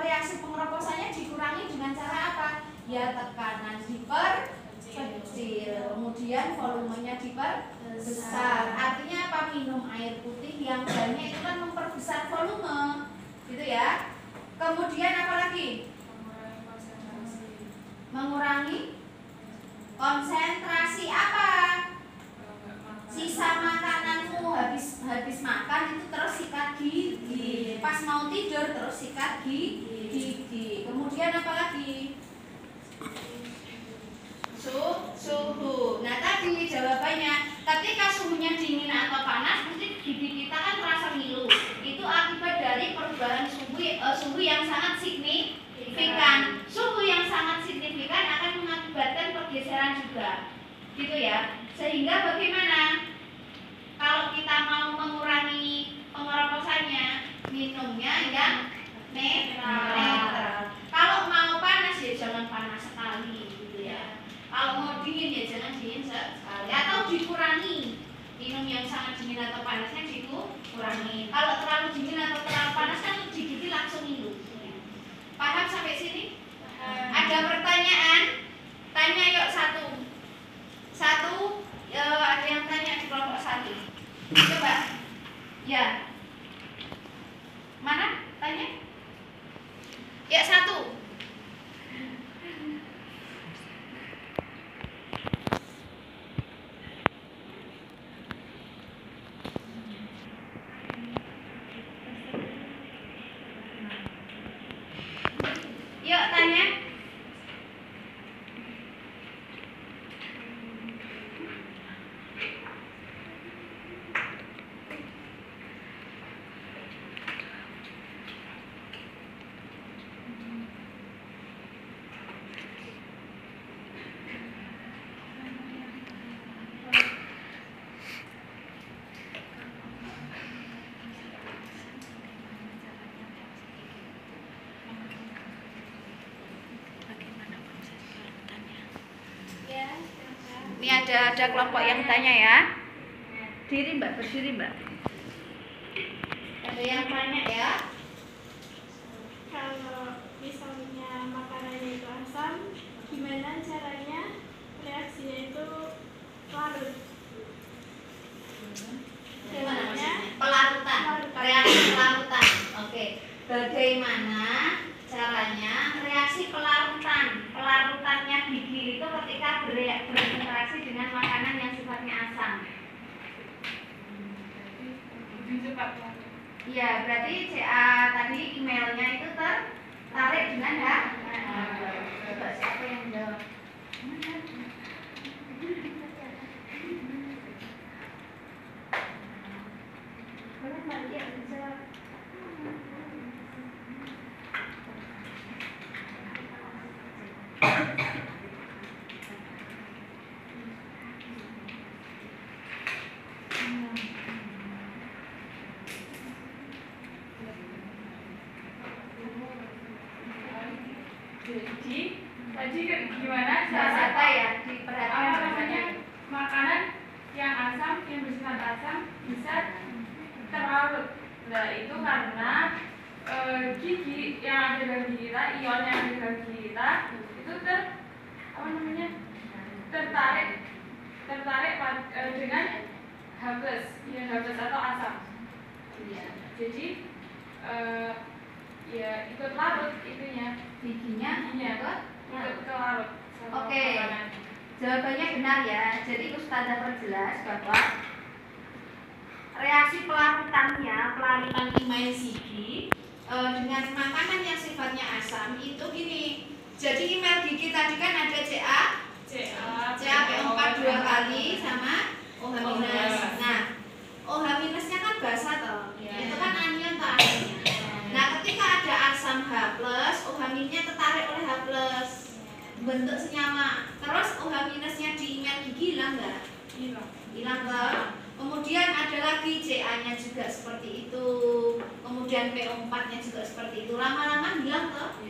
reaksi pengeroposannya dikurangi dengan cara apa? Ya tekanan diperkecil, kemudian volumenya diperbesar. Artinya apa? Minum air putih yang banyak itu kan memperbesar volume, gitu ya. Kemudian apa lagi? Mengurangi konsentrasi apa? Sisa makananmu habis makan itu terus sikat gigi. Pas mau tidur terus sikat gigi. Kemudian apa lagi? Suhu. Nah tadi jawabannya, ketika suhunya dingin atau panas, mesti gigi kita kan terasa ngilu. Itu akibat dari perubahan suhu yang sangat signifikan. Suhu yang sangat signifikan akan mengakibatkan pergeseran juga, gitu ya. Sehingga bagaimana? Kalau kita mau mengurangi pengeroposannya, minumnya yang netral. Kalau mau panas ya jangan panas sekali, gitu ya. Kalau mau dingin ya jangan dingin sekali, atau dikurangi. Minum yang sangat dingin atau panasnya dikurangi. Kalau terlalu dingin atau terlalu panas kan gigi langsung ngilu. Paham sampai sini? Ada pertanyaan? Tanya yuk satu. Ada yang tanya di kelompok 1. Coba. Ya. Mana? Tanya. Ya 1. Yuk tanya. Ini ada kelompok yang tanya ya. Berdiri Mbak. Ada yang tanya ya? Kalau misalnya makanannya itu asam, gimana caranya reaksinya itu larut? Gimana maksudnya? Pelarutan. Reaksi pelarutan. Oke. Bagaimana caranya reaksi pelarutan? Pelarutannya gigi itu ketika berinteraksi dengan makanan yang sifatnya asam. Lebih cepat ya. Iya, berarti CA tadi emailnya itu tertarik dengan ya? Coba siapa yang jawab? Boleh Mbak Lia jawab. Jadi tadi gimana Bahasa cara ya diperhatikan apa namanya bahasanya. makanan yang asam yang bersifat asam bisa terlarut. Nah itu karena gigi yang ada dalam gigi kita, ion yang ada dalam gigi kita itu tertarik dengan H+, ion H+ atau asam. Jadi ya ikut larut itunya, Giginya ikut larut. Oke. Jawabannya benar ya. Jadi Ustazah perjelas bahwa reaksi pelarutan email gigi dengan makanan yang sifatnya asam itu gini. Jadi email gigi tadi kan ada CaP4 2 kali sama OH-. Nah, OH- kan basa toh. Itu kan anion toh asamnya. Nah, ketika ada asam H+, OH-nya tertarik oleh H+, bentuk senyawa. Terus OH-nya di email gigi hilang nggak? Hilang toh. Kemudian ada lagi CA-nya juga seperti itu. Kemudian PO4-nya juga seperti itu. Lama-lama hilang toh?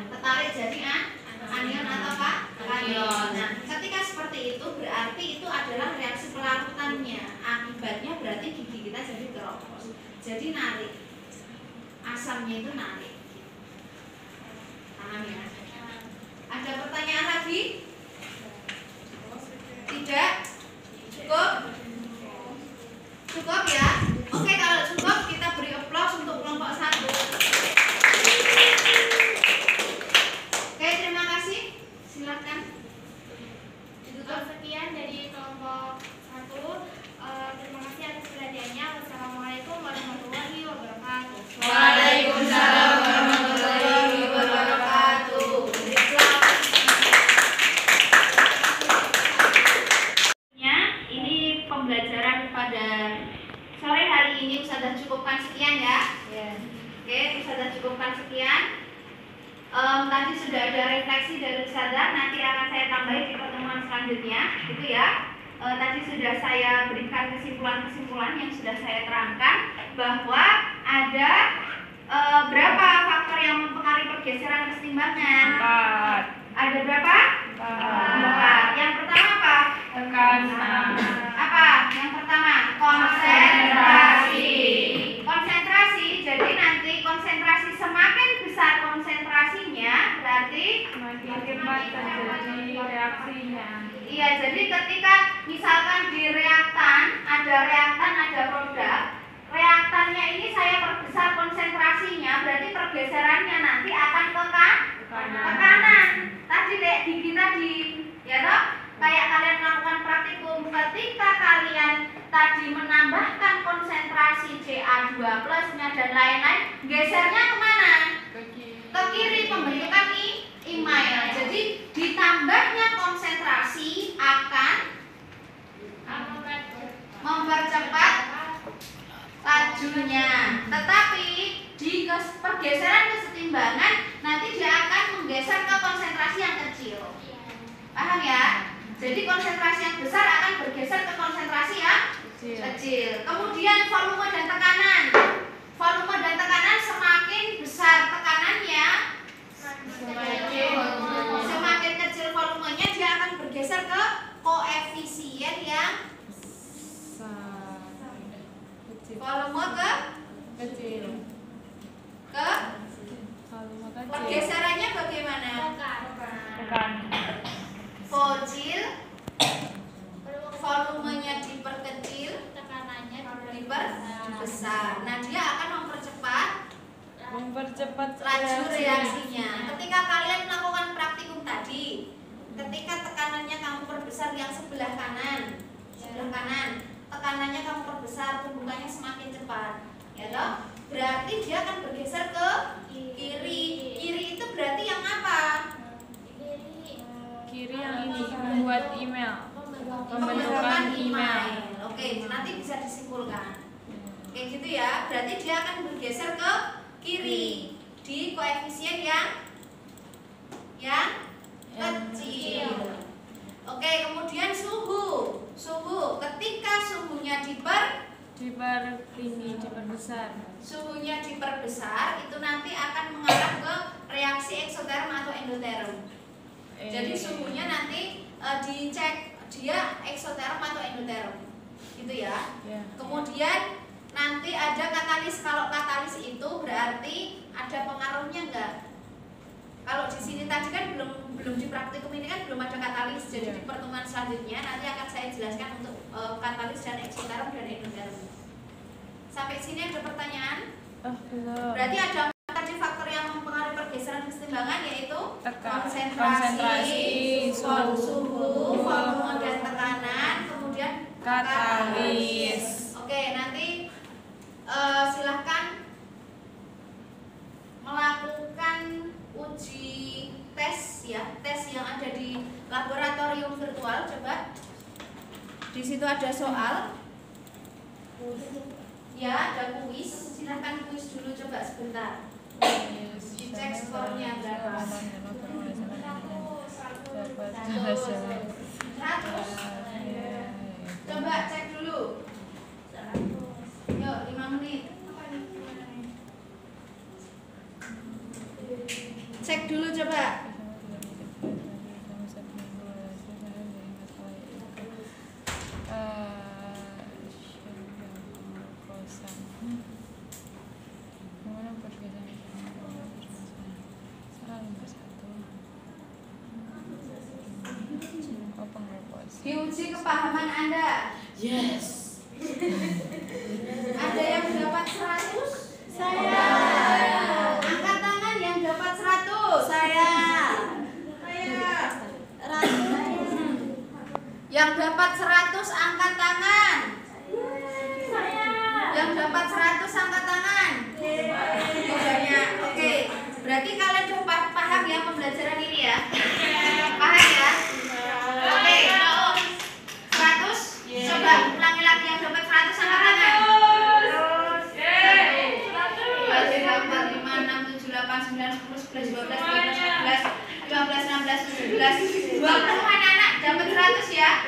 Tertarik jadi anion atau apa? Anion. Nah, ketika seperti itu berarti itu adalah reaksi pelarutannya. Akibatnya berarti gigi kita jadi keropos. Jadi narik. Asamnya itu narik. Paham ya? Ada pertanyaan lagi? Tidak? Cukup? Cukup ya? Oke, kalau cukup kita beri aplaus untuk kelompok 1. Oke, terima kasih. Silakan. Sekian dari kelompok 1. Terima kasih atas perhatiannya. Wassalamualaikum warahmatullahi wabarakatuh. Waalaikumsalam warahmatullahi wabarakatuh. Ini pembelajaran pada sore hari ini Ustazah cukupkan sekian ya. Oke, Ustazah cukupkan sekian. Tadi sudah ada refleksi dari Ustazah, nanti akan saya tambahin di pertemuan selanjutnya, gitu ya. Tadi sudah saya berikan kesimpulan-kesimpulan yang sudah saya terangkan bahwa ada berapa faktor yang mempengaruhi pergeseran kesetimbangan? 4. Ada berapa? 4. Yang pertama apa? Tekanan. Apa? Yang pertama konsentrasi. Konsentrasi. Jadi nanti konsentrasi semakin besar konsentrasinya berarti Semakin cepat terjadi reaksinya. iya, jadi ketika misalkan di reaktan, ada produk, reaktannya ini saya perbesar konsentrasinya, berarti pergeserannya nanti akan ke kanan. Tadi kayak gigi tadi, ya toh? Kayak kalian melakukan praktikum, ketika kalian tadi menambahkan konsentrasi Ca2+-nya dan lain-lain, gesernya kemana? Ke kiri, pembentukan email. Jadi ditambahnya konsentrasi akan mempercepat lajunya. Tetapi di pergeseran kesetimbangan nanti dia akan menggeser ke konsentrasi yang kecil. Paham ya? Jadi konsentrasi yang besar akan bergeser ke konsentrasi yang kecil. Kemudian volume dan tekanan. Volume dan tekanan semakin besar tekanannya, semakin kecil volumenya, dia akan bergeser ke koefisien yang volume ke Kecil. Ke Volume kecil. pergeserannya bagaimana? Tekan. Bocil, volumenya diperkecil, tekanannya diperbesar. Nah, dia akan Mempercepat laju reaksinya. Ketika kalian melakukan praktikum tadi, ketika tekanannya kamu perbesar yang sebelah kanan, tekanannya kamu perbesar, pembukaannya semakin cepat, ya toh? Berarti dia akan bergeser ke kiri. Kiri itu berarti yang apa? Kiri yang ini membuat email. Pembentukan email. Oke, nanti bisa disimpulkan. Kayak gitu ya. Berarti dia akan bergeser ke kiri di koefisien yang kecil. Oke, kemudian suhu. Ketika suhunya diperbesar. Suhunya diperbesar, itu nanti akan mengarah ke reaksi eksoterm atau endoterm. Jadi suhunya nanti dicek dia eksoterm atau endoterm, gitu ya. Kemudian nanti ada katalis. Kalau katalis itu berarti ada pengaruhnya enggak? Kalau di sini tadi kan belum di praktikum ini kan belum ada katalis. Jadi di pertemuan selanjutnya nanti akan saya jelaskan untuk katalis dan eksoterm dan endoterm. Sampai sini ada pertanyaan? Belum. Berarti ada tadi faktor yang mempengaruhi pergeseran kesetimbangan, yaitu konsentrasi, suhu, volume dan tekanan, kemudian katalis. Oke, nanti silahkan melakukan uji tes ya, tes yang ada di laboratorium virtual. Coba di situ ada soal. Ya, ada kuis. Silahkan kuis dulu coba sebentar. Dicek skornya berapa. 100. Coba cek dulu. Yuk, 5 menit. Cek dulu coba. Diuji kepahaman Anda. Yes. Ada yang dapat 100? Saya. Angkat tangan yang dapat 100. Saya. Yang dapat 100 angkat tangan. Yang dapat 100 angkat tangan. Oh, banyak. Oke. Berarti kalian coba paham ya pembelajaran ini ya. Paham ya? Oke. 100. Coba ulangi lagi yang dapat 100 angkat tangan. 20 anak-anak dapat 100 ya.